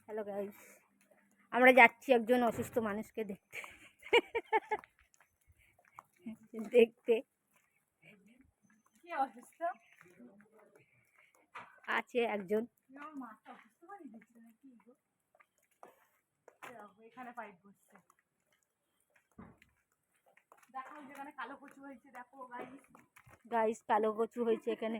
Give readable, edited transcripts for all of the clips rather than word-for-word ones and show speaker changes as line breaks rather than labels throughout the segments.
Hello guys, আমরা যাচ্ছি একজন অসুস্থ মানুষকে দেখতে দেখতে
অসুস্থ
আছে একজন।
এখানে পাইপ বসছে, দেখো যেখানে কালো কচু হয়েছে। দেখো
গাইস, কালো কচু হয়েছে এখানে।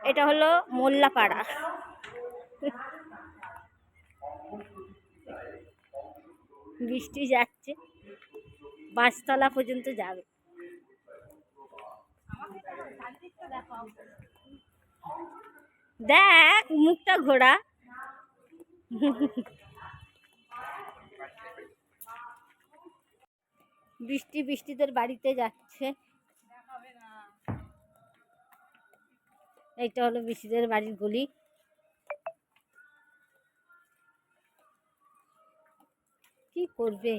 এটা হলো মোল্লাপাড়া। বৃষ্টি যাচ্ছে, বাঁশতলা পর্যন্ত যাবে। দেখ মুখটা ঘোরা। বৃষ্টিদের বাড়িতে যাচ্ছে। এইটা হলো বৃষ্টিদের বাড়ির গলি। কি করবে?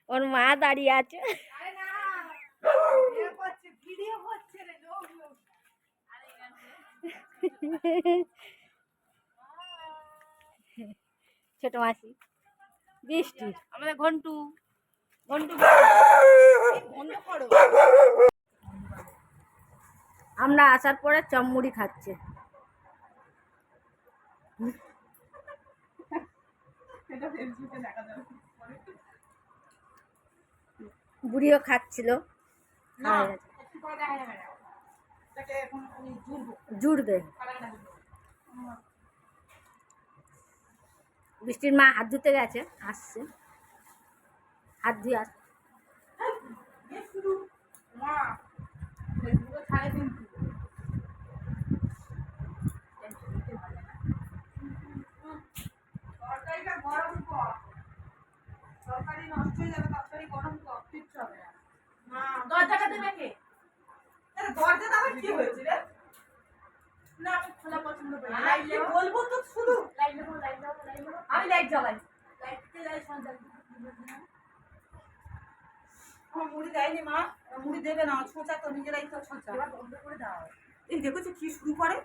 ওর মা দাঁড়িয়ে আছে। ছোট মাসি বৃষ্টির, আমাদের ঘন্টু ঘন্টু আমরা আসার পরে চমমুড়ি খাচ্ছে। বুড়িও খাচ্ছিল। জুড়বে। বৃষ্টির মা হাত ধুতে গেছে, আসছে, হাত ধুয়ে আসছে।
তরকারি নষ্ট হয়ে যাবে, তরকারি গরম কর, কিচ্ছু হবে না। দরজাটা দেবে কে? দরজাটা আবার কি হয়েছে রে? না আমি খোলা পছন্দ করি না। লাইট বলবো তো শুধু লাইট দেবো। আমি লাইট জ্বালাই, লাইটতে যাই সঞ্চার। আমার মুড়ি দেয়নি মা, মুড়ি দেবে না, ছোঁচা তো নিজেরাই তো ছোঁচা। বন্ধ করে দাও। এই দেখেছো কি শুরু করে।